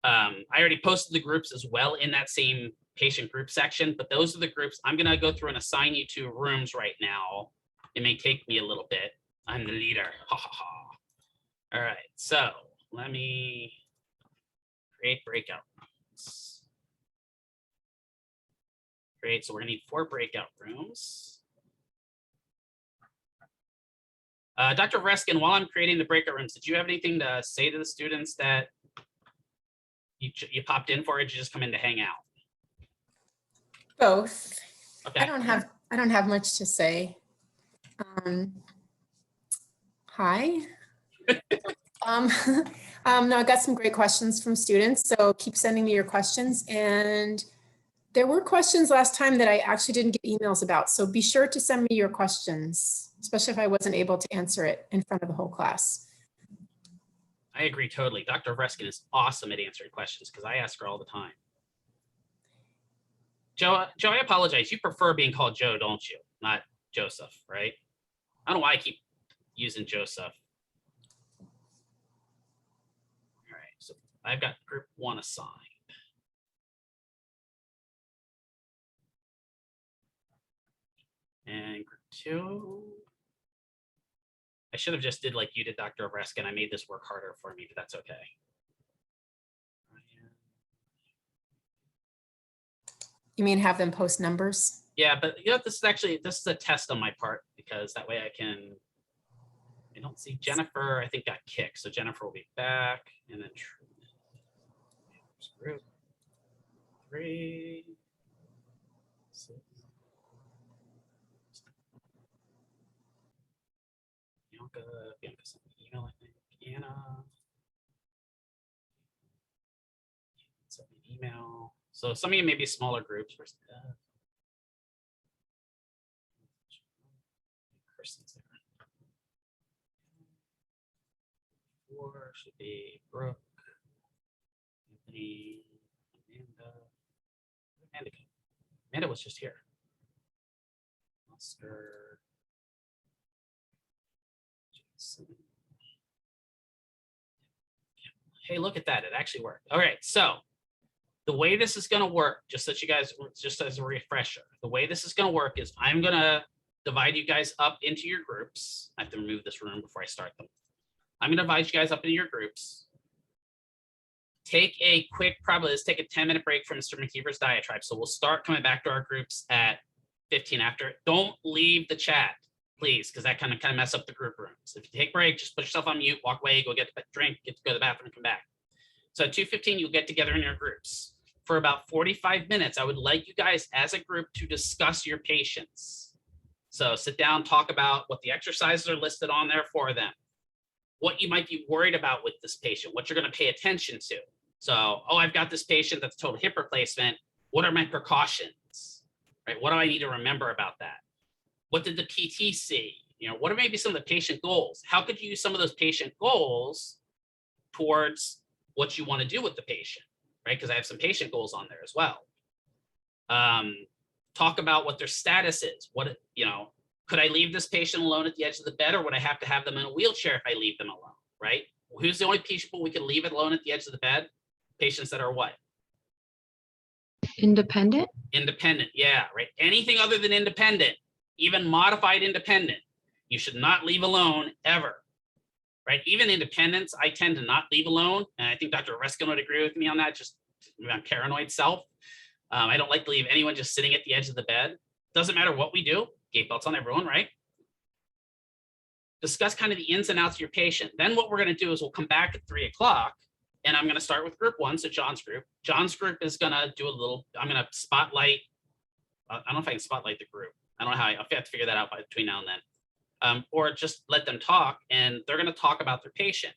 I already posted the groups as well in that same patient group section, but those are the groups. I'm going to go through and assign you to rooms right now. It may take me a little bit. I'm the leader. Ha ha ha. All right, so let me create breakout rooms. Great, so we're gonna need 4 breakout rooms. Dr. Reskin, while I'm creating the breakout rooms, did you have anything to say to the students that you popped in for, or did you just come in to hang out? Both. Okay. I don't have much to say. Hi. No, I got some great questions from students, so keep sending me your questions. And there were questions last time that I actually didn't get emails about, so be sure to send me your questions, especially if I wasn't able to answer it in front of the whole class. I agree totally. Dr. Reskin is awesome at answering questions because I ask her all the time. Joe, I apologize. You prefer being called Joe, don't you? Not Joseph, right? I don't know why I keep using Joseph. All right, so I've got group 1 assigned. And group 2. I should have just did like you did, Dr. Obreska, and I made this work harder for me, but that's okay. You mean have them post numbers? Yeah, but you know, this is a test on my part because that way I don't see Jennifer, I think got kicked. So Jennifer will be back and then group 3, 6. Bianca sent me an email, I think. Anna sent me an email. So some of you may be smaller groups. Where's that? Kirsten's there. 4 should be Brooke, Anthony, Amanda. Amanda was just here. Oscar. Jason. Hey, look at that. It actually worked. All right. So the way this is going to work, just so you guys, just as a refresher, the way this is going to work is I'm going to divide you guys up into your groups. I have to remove this room before I start them. I'm going to divide you guys up into your groups. Take a quick, probably let's take a 10-minute break from Mr. McKeever's diatribe. So we'll start coming back to our groups at 15 after. Don't leave the chat, please, because that kind of mess up the group rooms. If you take a break, just put yourself on mute, walk away, go get a drink, get to go to the bathroom and come back. So at 2:15, you'll get together in your groups. For about 45 minutes, I would like you guys as a group to discuss your patients. So sit down, talk about what the exercises are listed on there for them, what you might be worried about with this patient, what you're going to pay attention to. So, oh, I've got this patient that's total hip replacement. What are my precautions, right? What do I need to remember about that? What did the PT see? You know, what are maybe some of the patient goals? How could you use some of those patient goals towards what you want to do with the patient, right? Because I have some patient goals on there as well. Talk about what their status is. What, you know, could I leave this patient alone at the edge of the bed, or would I have to have them in a wheelchair if I leave them alone, right? Who's the only people we can leave it alone at the edge of the bed? Patients that are what? Independent? Independent, yeah, right. Anything other than independent, even modified independent, you should not leave alone ever, right? Even independents, I tend to not leave alone. And I think Dr. Reskin would agree with me on that, just my paranoid self. I don't like to leave anyone just sitting at the edge of the bed. Doesn't matter what we do, gate belts on everyone, right? Discuss kind of the ins and outs of your patient. Then what we're going to do is we'll come back at 3 o'clock and I'm going to start with group 1. So John's group. John's group is going to do a little, I'm going to spotlight. I don't know if I can spotlight the group. I don't know how I'll have to figure that out between now and then. Or just let them talk, and they're going to talk about their patient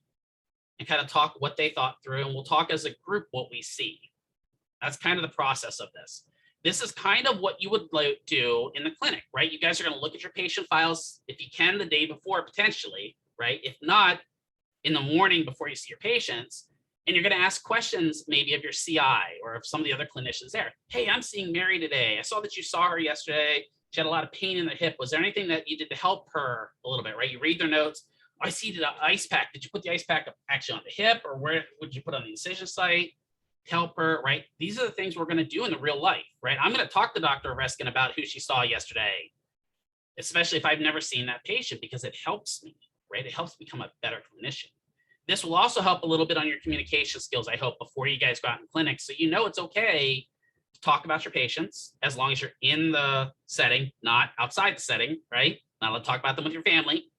and kind of talk what they thought through. And we'll talk as a group what we see. That's kind of the process of this. This is kind of what you would do in the clinic, right? You guys are going to look at your patient files, if you can, the day before, potentially, right? If not, in the morning before you see your patients, and you're going to ask questions maybe of your CI or of some of the other clinicians there. Hey, I'm seeing Mary today. I saw that you saw her yesterday. She had a lot of pain in the hip. Was there anything that you did to help her a little bit, right? You read their notes. Oh, I see the ice pack. Did you put the ice pack actually on the hip, or where would you put on the incision site? Help her, right? These are the things we're going to do in the real life, right? I'm going to talk to Dr. Reskin about who she saw yesterday, especially if I've never seen that patient, because it helps me, right? It helps me become a better clinician. This will also help a little bit on your communication skills, I hope, before you guys go out in clinic. So you know it's okay to talk about your patients as long as you're in the setting, not outside the setting, right? Not allowed to talk about them with your family.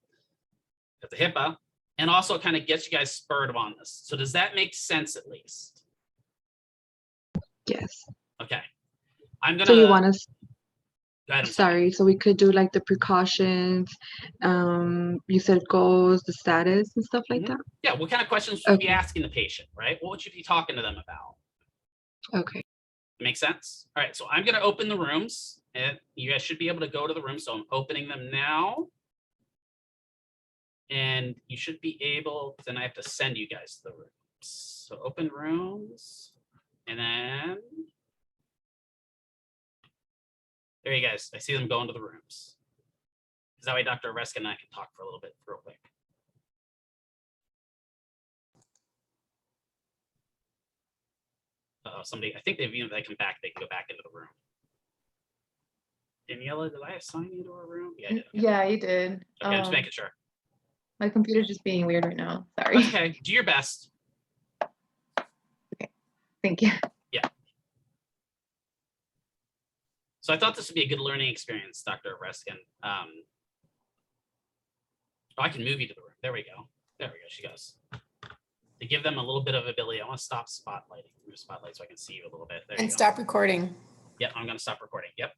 That's a HIPAA. And also kind of gets you guys spurred on this. So does that make sense at least? Yes. Okay. I'm gonna. So you want us? Go ahead, I'm Sorry. So we could do like the precautions. You said goals, the status, and stuff like that. Yeah. What kind of questions would you be Okay. asking the patient, right? What would you be talking to them about? Okay. Make sense? All right. So I'm gonna open the rooms, and you guys should be able to go to the room. So I'm opening them now, and you should be able. Then I have to send you guys to the rooms. So open rooms, and then. There you guys, I see them going to the rooms. Is that way Dr. Reskin and I can talk for a little bit real quick. Somebody, I think they've, even if they come back, they can go back into the room. Daniela, did I assign you to a room? Yeah, I did. Okay. Yeah, you did. Okay, I'm just making sure. My computer's just being weird right now. Sorry. Okay, do your best. Thank you. So I thought this would be a good learning experience, Dr. Reskin. Oh, I can move you to the room. There we go. There we go. She goes. To give them a little bit of ability, I want to stop spotlighting. Move spotlight so I can see you a little bit. There you And go. stop recording. Yep, I'm going to stop recording. Yep.